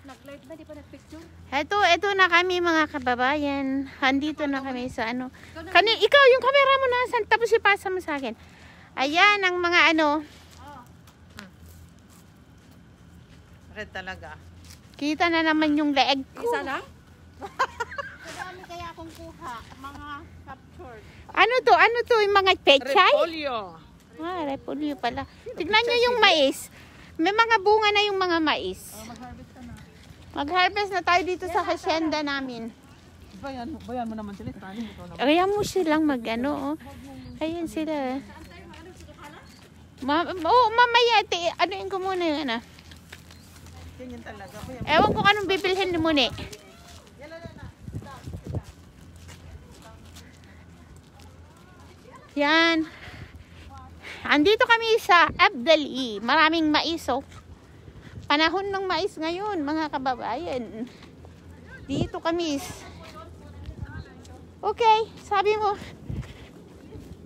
Nag-live na, di pa nag-picture? Ito na kami mga kababayan. Andito na kami sa ano. Ikaw yung camera mo nasan, tapos ipasa mo sa akin. Ayan ang mga ano. Red talaga. Kita na naman yung leeg ko. Isa lang? Marami kaya akong kuha. Mga captured. Ano to? Yung mga pechay? Repolyo. Repolyo pala. Tignan nyo yung mais. May mga bunga na yung mga mais. Mag-harvest ka na. Mag-harvest na tayo dito sa hacienda namin. Bayan mo naman sila. Kaya mo silang mag-ano. Ayan sila. Mamaya, anuin ko muna yung ano. Ganyan talaga. Ewan ko anong bibilhin ni muna. Yan. Andito kami sa Abdali. Maraming mais, oh. Panahon ng mais ngayon, mga kababayan. Dito kami. Okay, sabi mo.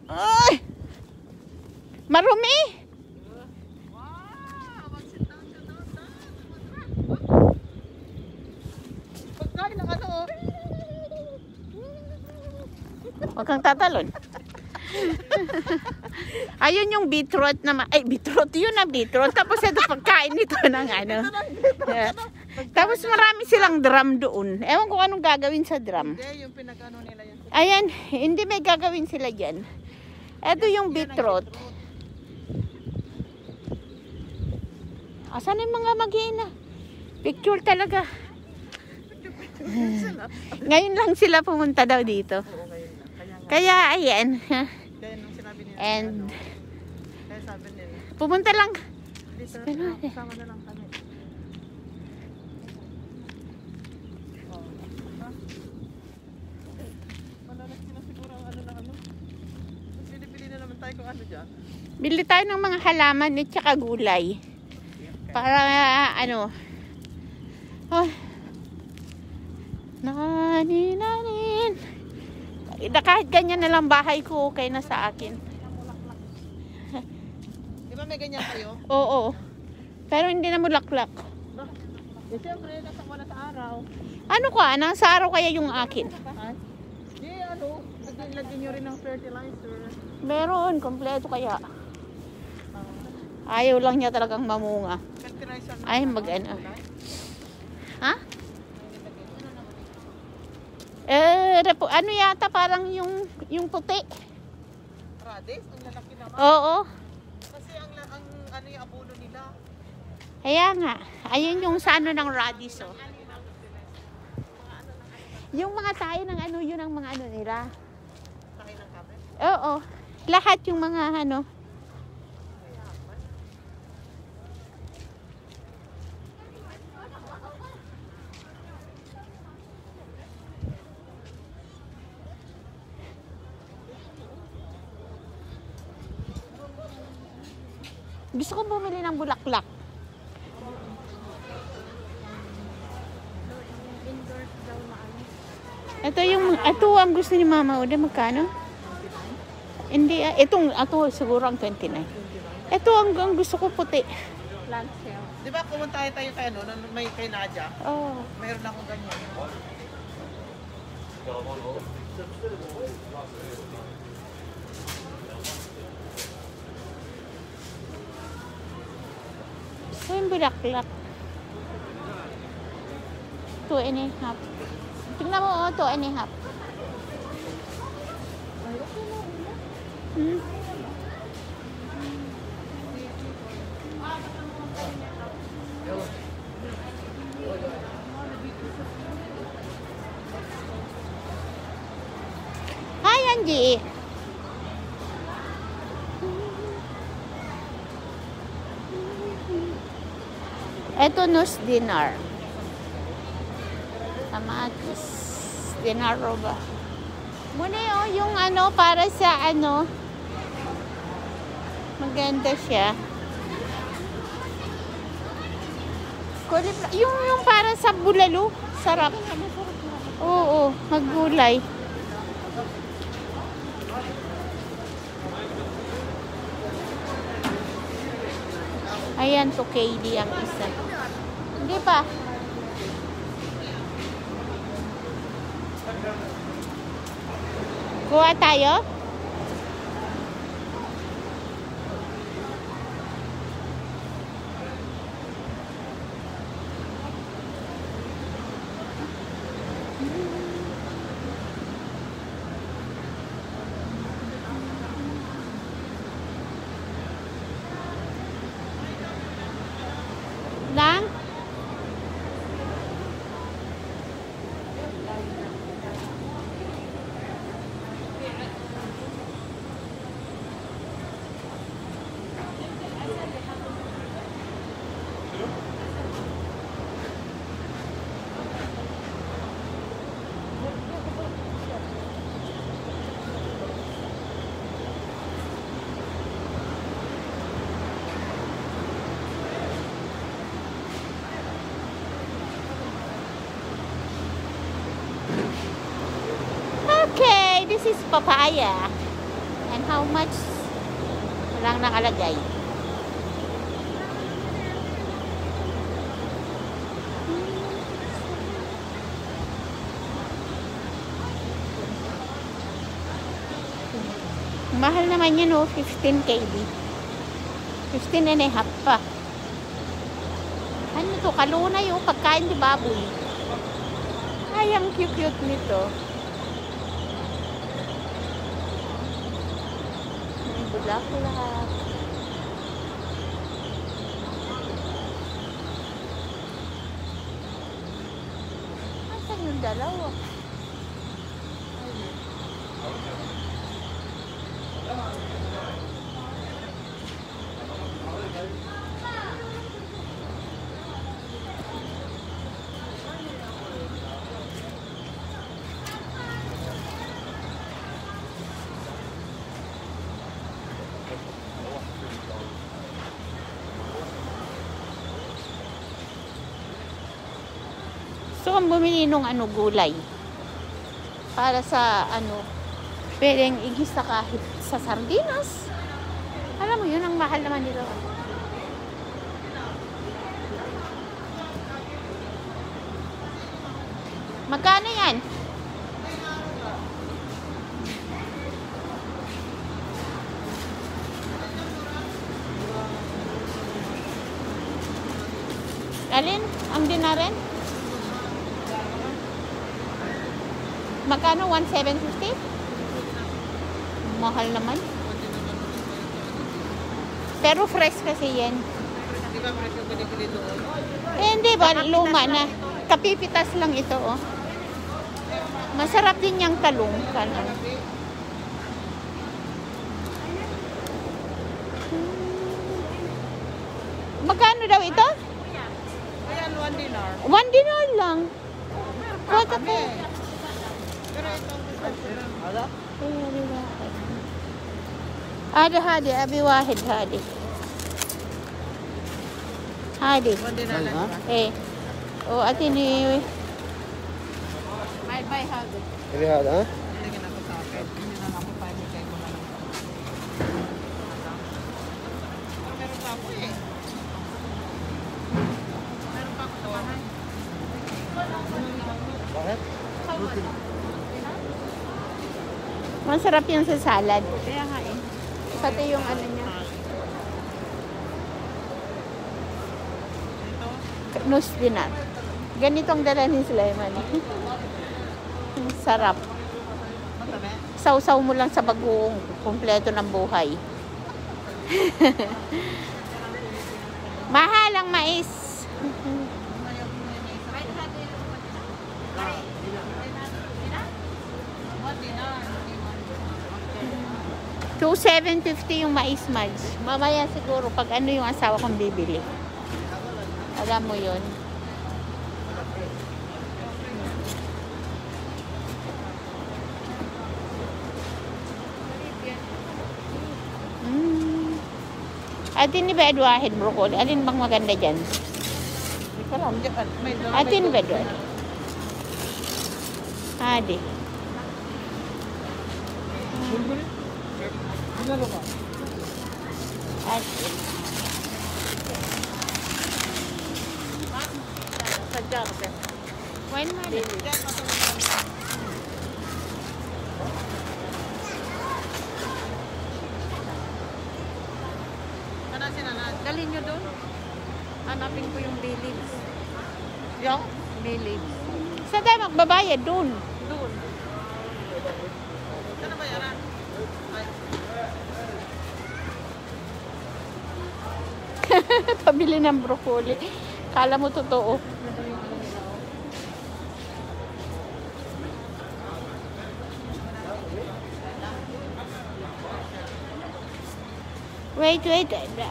Ay! Marumi! Pagkain ng ano, oh. Huwag kang tatalon. Ayun yung beetroot na beetroot yun na beetroot. Tapos ito pagkain nito ng ano. Tapos marami silang drum doon. Ewan ko anong gagawin sa drum. Hindi, yung pinag-ano nila yan. Ayan, hindi may gagawin sila dyan. Ito yung beetroot. Asan yung mga mag-ina? Picture talaga. Ngayon lang sila pumunta daw dito. Kaya ayan. Kaya nung sinabi nila. And Kaya sabi nila. pumunta lang. Dito, kasama na lang kami. Malalag sila siguro ang ano na ano. Pili-pili na naman tayo kung ano dyan. Bili tayo ng mga halaman at saka gulay. Para ano. Oh. Nanin. Kahit ganyan na lang bahay ko, okay na sa akin. Di ba may ganyan kayo? Oo. Pero hindi na mulaklak. Siyempre, wala sa araw. Ano ka? Nasa araw kaya yung akin? Di ano, lagyan nyo rin ng fertilizer. Meron, kompleto kaya. Ayaw lang niya talagang mamunga. Fertilizer na. Ay, mag-ano. Ha? Ano yata parang yung puti. Radish, ang lalaki naman. Oo. Kasi ang ano yung abono nila. Kaya nga. Ayun yung sa ano ng radish, oh. Yung mga tayo ng ano, yun ang mga ano nila. Sakay ng kape. Oo. Lahat yung mga ano. Gusto ko bumili ng bulaklak. Ito ang gusto ni Mama Oda, magkano? Hindi, ito siguro ang 29. Ito ang gusto ko puti. Plant sale. Di ba kumunta tayo kay ano, may kay Nadia? Oh. Mayroon akong ganyan. So yung bulaklak. 2.5. Tingnan mo, 2.5. Hi, Angie. Ito nus dinar. Kamatis. Dinaro ba? Muna yung ano para sa ano. Maganda siya. Yung para sa bulalo. Sarap. Oo, maggulay. Ayan, to KD ang isa. Hindi pa. Kuha tayo? Lang? Okay, this is papaya. And how much? Walang nakalagay. Mahal naman yun, oh, 15 kb. 15 and a half pa. Ano to? Kaluna yung pagkain ni baboy. Ay, ang cute nito. May bulaklak. Asan yung dalawa? So, ang bumili nung gulay. Para sa pwedeng igisa kahit sa sardinas. Alam mo yun, ang mahal naman dito. Magkano yan? Alin? Ang dinaren? Magkano? 1,750? Mahal naman. Pero fresh kasi yan. Di ba fresh yung binibili doon? Hindi ba? Luma na. Kapipitas lang ito, oh. Masarap din yung talong. Magkano daw ito? Ayan, 1 dinar. 1 dinar lang. What the Kami. Pero itong ala? هذا أبي واحد هذه 1 dinar lang. إيه وأتني Bye hug. Ini ada, ha? Tingin ako sa akin. Hindi na ako pahimigay ko na lang. Meron pa ako eh. Meron pa ako sa bahay. Bakit? masarap yung sa salad. Kaya nga eh. Pati yung ano niya. Ito. Nus dinar. Ganitong dala ni Sulaiman. Ang sarap. Matami. Sausaw mo lang sa bagoong. Kompleto ng buhay. Mahal ang mais. $2,750 yung mais mads. Mamaya siguro pag ano yung asawa kong bibili. Alam mo yun. Atin ni ba Edwahid broccoli? Alin bang maganda dyan? Hindi ko alam. Atin ba doon? Adi. Atin. Sadya ka. When man? Ano sinanan? Dalhin nyo doon. Hanapin ko yung bay leaves. Yung? Bay leaves. Saan tayo magbabayad? Doon. Doon. Ano ba yan? Ay, Pabili ng broccoli. Kala mo totoo. Wait.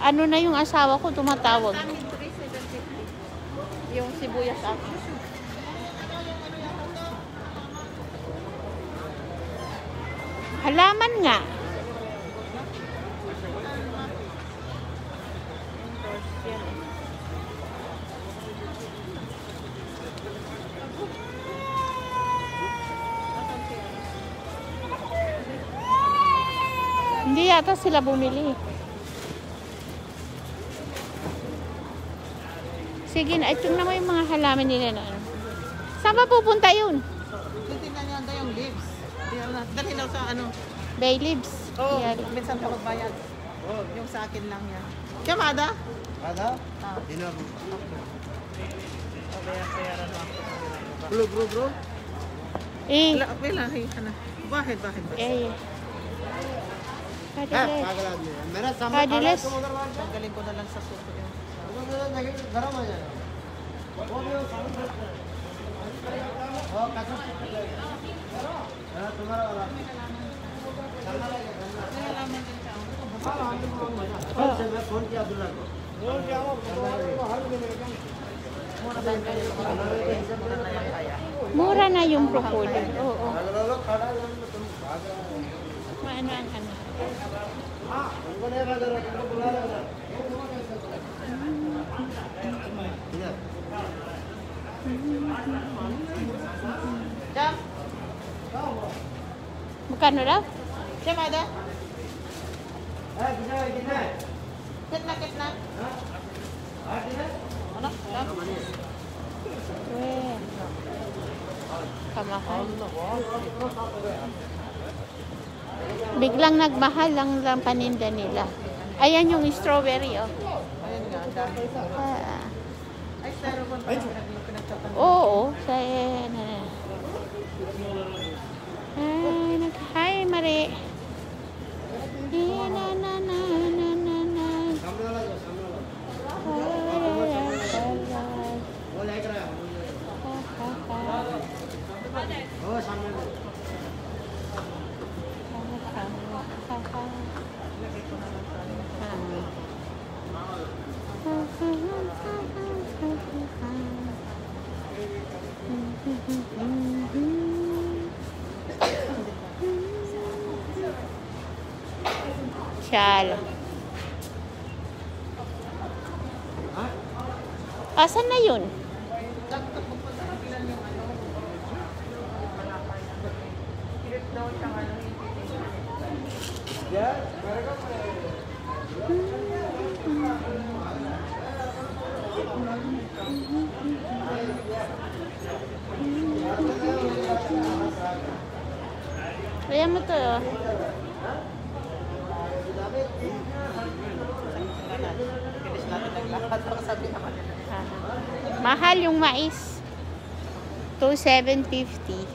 Ano na yung asawa ko tumatawag? Sa amin, 3,750. Yung sibuyas akin. Halaman nga. Hindi yata sila bumili. Sige na, ito naman yung mga halaman nila na ano. Saan ba pupunta yun? titignan niyo anda yung leaves. Dalhin daw sa ano. Bay leaves. Oo, Yan. minsan ka magbayad. Yung sa akin lang yan. Kamada? Ada? Ah. Ina bro. Bayaran mo ako. Bro. Eh, Wala, ano. Bakit? eh. Kadilis. पागल आदमी है मेरा सामने Kadilis. Tanggalin ko na lang sa suko yun. गरम हो जाएगा वो भी वो सामने तुम्हारा वाला कल से मैं फोन किया अब्दुल्ला को Mura na yung broccoli. Oo. लोग खड़ा है तुम भाग रहे हो Maano ang ano. हमको नहीं भाग रहा तुमको बुला रहा था इधर Jam? Magkano daw? Kamada? कितना है Kitna. Ano? Jam? Eh. Kamahal. Biglang nagmahal ang paninda nila. Ayan yung strawberry, oh. Ayun nga, ang dami. Ah. Ay, styrofoam pa yung pinagtatanong. Oo, sa Hi, Mari. सामने वाला जो सामने वाला वो लाइक रहा है वो सामने वाला Chal. Asan na yun? Kaya mo to, oh. Bilis natin naglakad. Baka sabi naman. Mahal yung mais. 2,750.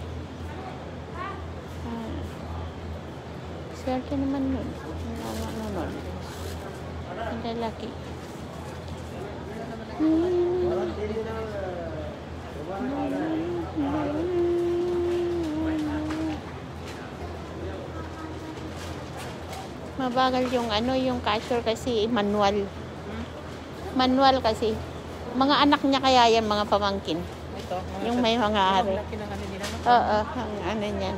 Swerte naman nun. Ano. Ang lalaki. Mabagal yung yung cashier kasi manual. Manual kasi. Mga anak niya kaya yan, mga pamangkin. Ito. Yung may mga ari. Laki ng ano nila. Oo, ang ano niyan.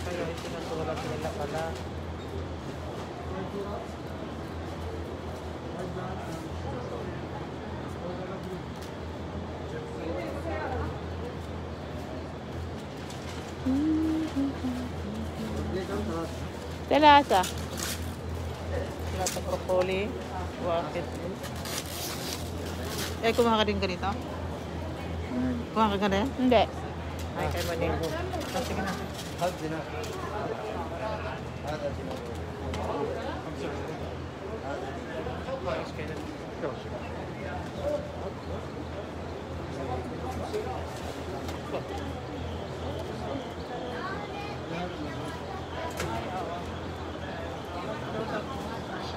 Kaya isinasulat nila pala. Talasa. Sila sa broccoli. Bakit? Eh, kumaha ka din ganito? Kuha ka ganda yan? Hindi. Ay, kay Manil. Sige na. هات هنا هذا هنا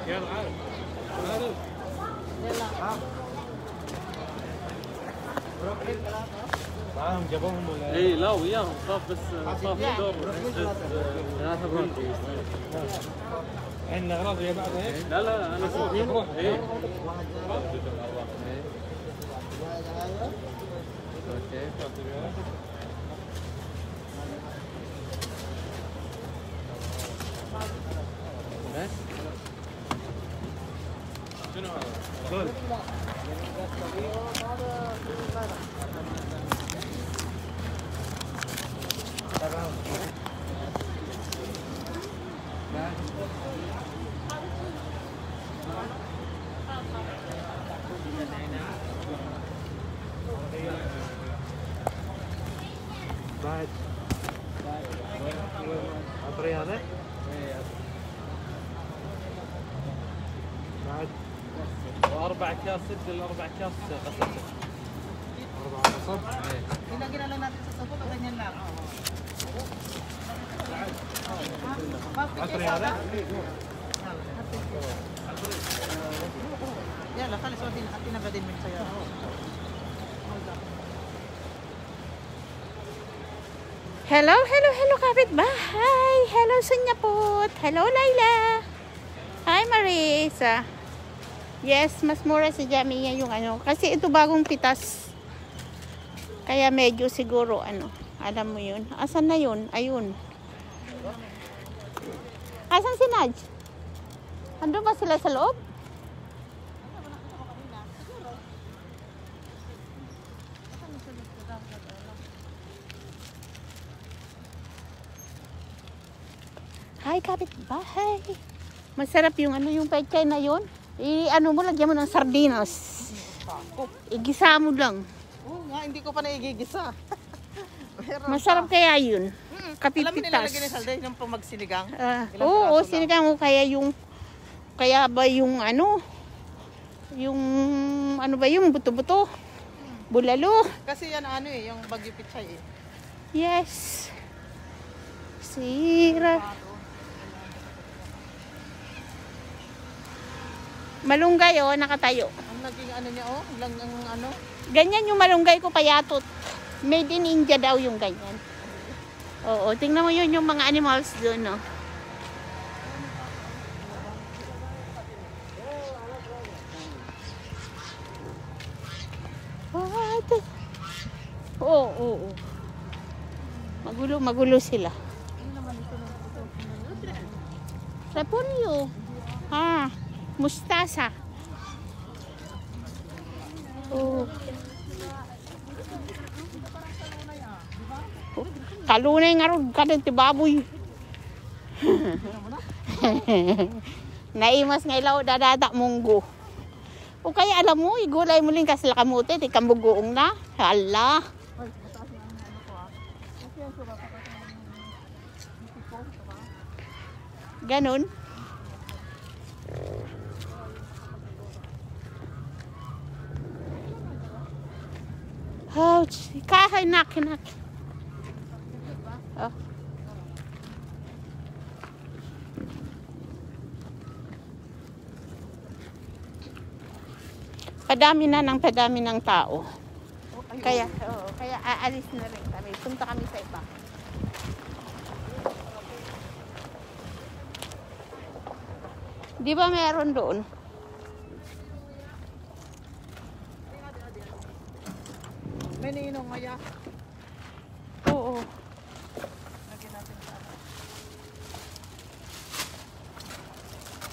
يلا عارف عارف معاهم جابوهم ولا ايه؟ لا وياهم صاف بس صاف الدور ثلاثة بروندي عندنا اغراض ويا بعض هيك؟ لا لا انا بروح ايه بس شنو هذا؟ بعد عطري هذا بعد واربع اكياس سد الاربع اكياس غسلته 4 قصب Ilagyan na lang natin sa sabon o ganyan lang. عطري هذا يلا خلي سوادين حطينا بعدين من السيارة. Hello, hello, hello kapitbahay. Hello Sunyapot. Hello Laila. Hi Marisa. Yes, mas mura si Jamia yung ano. Kasi ito bagong pitas. Kaya medyo siguro ano. Alam mo yun. Asan na yun? Ayun. Asan si Naj? Andun ba sila sa loob? Hi kapitbahay. Masarap yung ano yung pechay na yun. Ano mo, lagyan mo ng sardinas. Igisa mo lang. Oo nga, hindi ko pa naigigisa. Pero, Masarap kaya yun. alam mo Kapipitas. nilalagyan ni Salday yung pang magsinigang? Ilang Oo, piraso lang? sinigang mo kaya yung kaya ba yung ano yung ano ba yung buto-buto? Bulalo. Kasi yan ano eh, yung Bagyo Pichay eh. Yes. Sira. Malunggay oh, nakatayo. Ang naging ano niya oh, lang ang ano. Ganyan yung malunggay ko payatot. Made in India daw yung ganyan. Oo, tingnan mo yun yung mga animals doon, no? What? Oo, oo. Magulo sila. Repolyo. Ha, mustasa. Oh. Kalunay nga ron ka ti baboy. Naimas nga ilaw dadada munggo. O kaya alam mo, igulay mo lang kasi kamuti, ti kambugoong na. Hala. Ganon. Ouch. Kahay nak. Oh. Padami ng tao. Kaya aalis na rin kami. Punta kami sa iba. Di ba meron doon? May ninong maya.